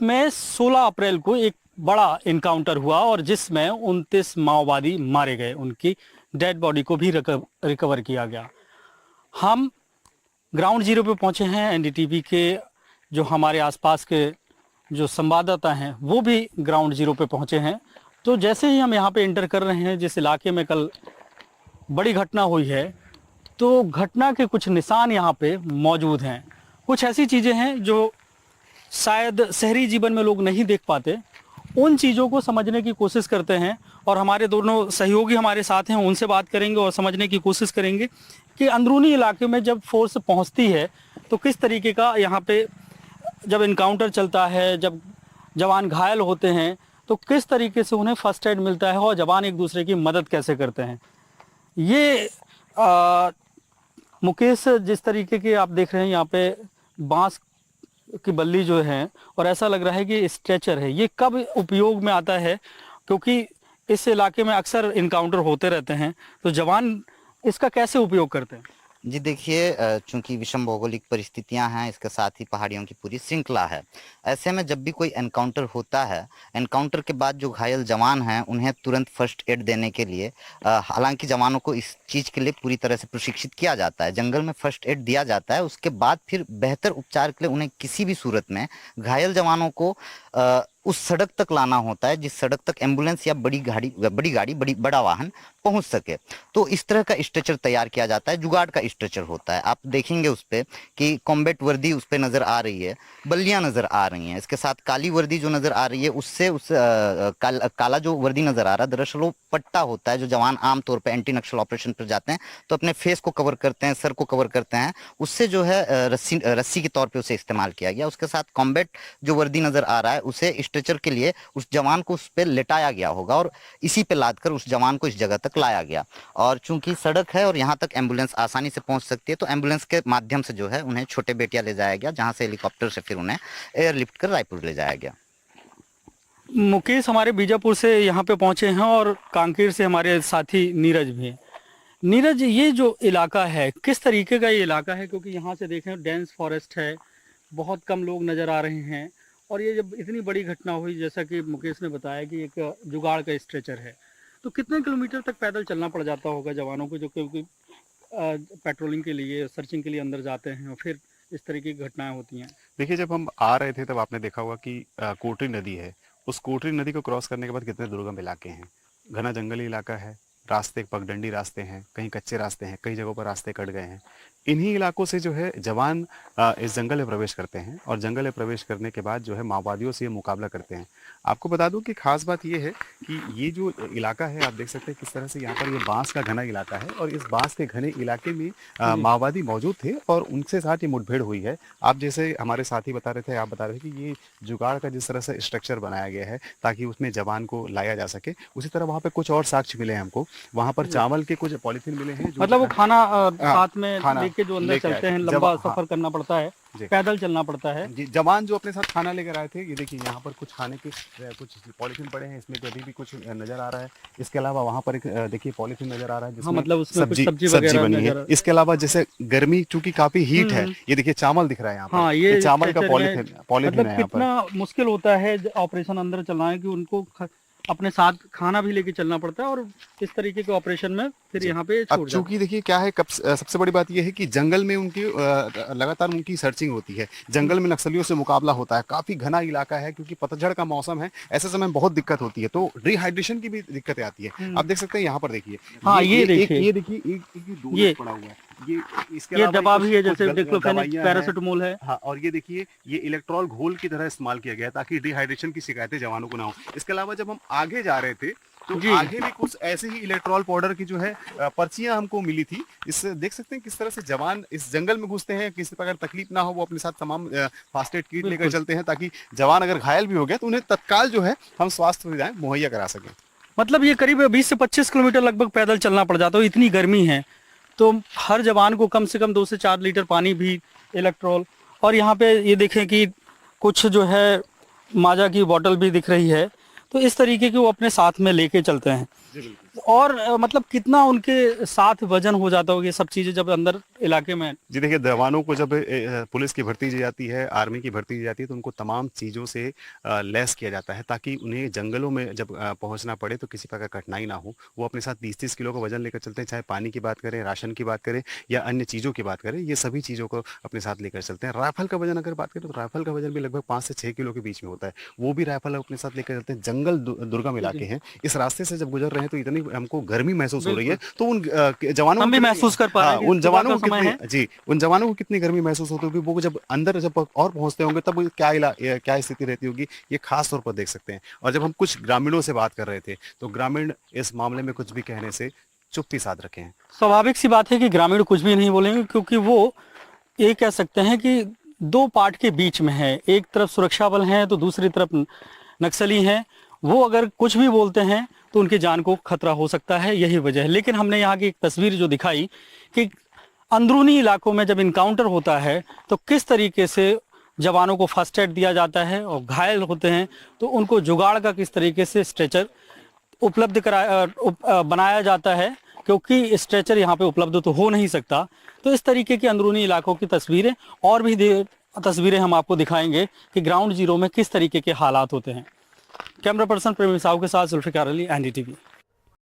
जिसमें 16 अप्रैल को एक बड़ा इनकाउंटर हुआ और जिसमें 29 माओवादी मारे गए, उनकी डेड बॉडी को भी रिकवर किया गया। हम ग्राउंड जीरो पे पहुंचे हैं। एनडीटीवी के जो हमारे आसपास के जो संवाददाता हैं वो भी ग्राउंड जीरो पे पहुंचे हैं। तो जैसे ही हम यहाँ पे एंटर कर रहे हैं, जिस इलाके में कल बड़ी घटना हुई है, तो घटना के कुछ निशान यहाँ पे मौजूद हैं। कुछ ऐसी चीज़ें हैं जो शायद शहरी जीवन में लोग नहीं देख पाते, उन चीज़ों को समझने की कोशिश करते हैं। और हमारे दोनों सहयोगी हमारे साथ हैं, उनसे बात करेंगे और समझने की कोशिश करेंगे कि अंदरूनी इलाके में जब फोर्स पहुंचती है तो किस तरीके का यहाँ पे जब इनकाउंटर चलता है, जब जवान घायल होते हैं तो किस तरीके से उन्हें फर्स्ट एड मिलता है और जवान एक दूसरे की मदद कैसे करते हैं। ये मुकेश, जिस तरीके के आप देख रहे हैं यहाँ पे बांस की बल्ली जो है और ऐसा लग रहा है कि स्ट्रेचर है, ये कब उपयोग में आता है? क्योंकि इस इलाके में अक्सर इनकाउंटर होते रहते हैं, तो जवान इसका कैसे उपयोग करते हैं? जी देखिए, चूंकि विषम भौगोलिक परिस्थितियां हैं, इसके साथ ही पहाड़ियों की पूरी श्रृंखला है। ऐसे में जब भी कोई एनकाउंटर होता है, एनकाउंटर के बाद जो घायल जवान हैं उन्हें तुरंत फर्स्ट एड देने के लिए, हालांकि जवानों को इस चीज़ के लिए पूरी तरह से प्रशिक्षित किया जाता है, जंगल में फर्स्ट एड दिया जाता है। उसके बाद फिर बेहतर उपचार के लिए उन्हें किसी भी सूरत में घायल जवानों को उस सड़क तक लाना होता है जिस सड़क तक एम्बुलेंस या बड़ा वाहन पहुंच सके। तो इस तरह का स्ट्रेचर तैयार किया जाता है, जुगाड़ का स्ट्रेचर होता है। आप देखेंगे उस पर कि कॉम्बैट वर्दी उस पर नज़र आ रही है, बल्लियां नज़र आ रही हैं, इसके साथ काली वर्दी जो नज़र आ रही है उससे काला जो वर्दी नज़र आ रहा है दरअसल वो पट्टा होता है जो जवान आमतौर पर एंटी नक्सल ऑपरेशन पर जाते हैं तो अपने फेस को कवर करते हैं, सर को कवर करते हैं, उससे जो है रस्सी के तौर पर उसे इस्तेमाल किया गया। उसके साथ कॉम्बैट जो वर्दी नज़र आ रहा है उसे स्ट्रेचर के लिए उस जवान को उस पर लेटाया गया होगा और इसी पे लादकर उस जवान को इस जगह तक लाया गया। और चूंकि सड़क है और यहाँ तक एम्बुलेंस आसानी से पहुंच सकती है तो एम्बुलेंस के माध्यम से जो है उन्हें छोटे बेटिया ले जाया गया, जहां से हेलीकॉप्टर से फिर उन्हें एयरलिफ्ट कर रायपुर ले जाया गया। मुकेश हमारे बीजापुर से यहाँ पे पहुंचे हैं और कांकेर से हमारे साथी नीरज भी हैं। नीरज, ये जो इलाका है किस तरीके का ये इलाका है? क्योंकि यहाँ से देखें डेंस फॉरेस्ट है, बहुत कम लोग नज़र आ रहे हैं और ये जब इतनी बड़ी घटना हुई, जैसा कि मुकेश ने बताया कि एक जुगाड़ का स्ट्रेचर है, तो कितने किलोमीटर तक पैदल चलना पड़ जाता होगा जवानों को, जो क्योंकि पेट्रोलिंग के लिए, सर्चिंग के लिए अंदर जाते हैं और फिर इस तरीके की घटनाएं होती हैं? देखिए, जब हम आ रहे थे तब आपने देखा होगा कि कोटरी नदी है, उस कोटरी नदी को क्रॉस करने के बाद कितने दुर्गम इलाके हैं, घना जंगली इलाका है, रास्ते पगडंडी रास्ते हैं, कहीं कच्चे रास्ते हैं, कई जगहों पर रास्ते कट गए हैं। इन्हीं इलाकों से जो है जवान इस जंगल में प्रवेश करते हैं और जंगल में प्रवेश करने के बाद जो है माओवादियों से ये मुकाबला करते हैं। आपको बता दूं कि खास बात ये है कि ये जो इलाका है, आप देख सकते हैं किस तरह से यहाँ पर ये बांस का घना इलाका है और इस बांस के घने इलाके में माओवादी मौजूद थे और उनसे साथ ये मुठभेड़ हुई है। आप जैसे हमारे साथी बता रहे थे, आप बता रहे थे कि ये जुगाड़ का जिस तरह से स्ट्रक्चर बनाया गया है ताकि उसमें जवान को लाया जा सके, उसी तरह वहाँ पे कुछ और साक्ष्य मिले हैं हमको। वहाँ पर चावल के कुछ पॉलीथीन मिले हैं, मतलब वो खाना साथ में लेके जो अंदर चलते हैं, लंबा सफर करना पड़ता है, पैदल चलना पड़ता है जी। जवान जो अपने साथ खाना लेकर आए थे, ये देखिए यहाँ पर कुछ खाने के कुछ पॉलीथीन पड़े हैं, इसमें अभी भी कुछ नजर आ रहा है। इसके अलावा वहाँ पर एक देखिए पॉलीथीन नजर आ रहा है जिसमें मतलब उसमें सब्जी बनी है। इसके अलावा जैसे गर्मी चूंकि काफी हीट है, ये देखिए चावल दिख रहा है यहाँ पर। हाँ, ये चावल का पॉलीथीन है। कितना मुश्किल होता है ऑपरेशन अंदर चलाना, कि उनको अपने साथ खाना भी लेके चलना पड़ता है और इस तरीके के ऑपरेशन में फिर यहाँ पे अब चूंकि देखिए क्या है, सबसे बड़ी बात यह है कि जंगल में उनकी लगातार उनकी सर्चिंग होती है, जंगल में नक्सलियों से मुकाबला होता है, काफी घना इलाका है क्योंकि पतझड़ का मौसम है, ऐसे समय में बहुत दिक्कत होती है, तो डिहाइड्रेशन की भी दिक्कतें आती है। आप देख सकते हैं यहाँ पर देखिए, हाँ ये देखिए ये पड़ा हुआ है, ये दवा भी है, जैसे डिक्लोफेनेक, पैरासिटामोल है। हाँ, और ये देखिए ये इलेक्ट्रॉल घोल की तरह इस्तेमाल किया गया है ताकि डिहाइड्रेशन की शिकायतें जवानों को ना हो। इसके अलावा जब हम आगे जा रहे थे तो आगे भी कुछ ऐसे ही इलेक्ट्रॉल पाउडर की जो है पर्चियां हमको मिली थी। इससे देख सकते हैं किस तरह से जवान इस जंगल में घुसते हैं, किसी प्रकार तकलीफ ना हो वो अपने साथ तमाम फास्ट एड किट लेकर चलते हैं ताकि जवान अगर घायल भी हो गया तो उन्हें तत्काल जो है हम स्वास्थ्य सुविधाएं मुहैया करा सकें। मतलब ये करीब 20 से 25 किलोमीटर लगभग पैदल चलना पड़ जाता है, इतनी गर्मी है, तो हर जवान को कम से कम 2 से 4 लीटर पानी भी, इलेक्ट्रॉल, और यहाँ पे ये देखें कि कुछ जो है माजा की बोतल भी दिख रही है, तो इस तरीके की वो अपने साथ में लेके चलते हैं। और मतलब कितना उनके साथ वजन हो जाता होगा ये सब चीजें जब अंदर इलाके में। जी देखिए, जवानों को जब पुलिस की भर्ती दी जाती है, आर्मी की भर्ती दी जाती है, तो उनको तमाम चीज़ों से लैस किया जाता है ताकि उन्हें जंगलों में जब पहुंचना पड़े तो किसी प्रकार कठिनाई ना हो। वो अपने साथ 30-30 किलो का वजन लेकर चलते हैं, चाहे पानी की बात करें, राशन की बात करें या अन्य चीज़ों की बात करें, ये सभी चीज़ों को अपने साथ लेकर चलते हैं। राइफल का वजन अगर बात करें तो राइफल का वजन भी लगभग 5 से 6 किलो के बीच में होता है, वो भी राइफल अपने साथ लेकर चलते हैं। जंगल दुर्गम इलाके हैं, इस रास्ते से जब गुजर रहे हैं तो इतनी हमको गर्मी महसूस हो रही है, तो उन जवानों हम को भी कितनी- महसूस कर पा रहे हाँ, हैं कि उन सुबह जवानों का को समय है। कितनी जी उन जवानों को कितनी गर्मी महसूस होती होगी, वो जब अंदर जब और पहुंचते होंगे तब क्या स्थिति रहती होगी, ये खास तौर पर देख सकते हैं। और जब हम कुछ ग्रामीणों से बात कर रहे थे तो ग्रामीण इस मामले में कुछ भी कहने से चुप्पी साध रखे हैं। स्वाभाविक सी बात है कि ग्रामीण कुछ भी नहीं बोलेंगे, क्योंकि वो ये कह सकते हैं कि दो पार्ट के बीच में है, एक तरफ सुरक्षा बल हैं तो दूसरी तरफ नक्सली हैं। वो अगर कुछ भी बोलते हैं तो उनकी जान को खतरा हो सकता है, यही वजह है। लेकिन हमने यहाँ की एक तस्वीर जो दिखाई कि अंदरूनी इलाकों में जब इनकाउंटर होता है तो किस तरीके से जवानों को फर्स्ट एड दिया जाता है, और घायल होते हैं तो उनको जुगाड़ का किस तरीके से स्ट्रेचर बनाया जाता है, क्योंकि स्ट्रेचर यहाँ पे उपलब्ध तो हो नहीं सकता। तो इस तरीके की अंदरूनी इलाकों की तस्वीरें और भी तस्वीरें हम आपको दिखाएंगे कि ग्राउंड जीरो में किस तरीके के हालात होते हैं। कैमरा पर्सन प्रेमी साहू के साथ जुल्फिकार अली, NDTV।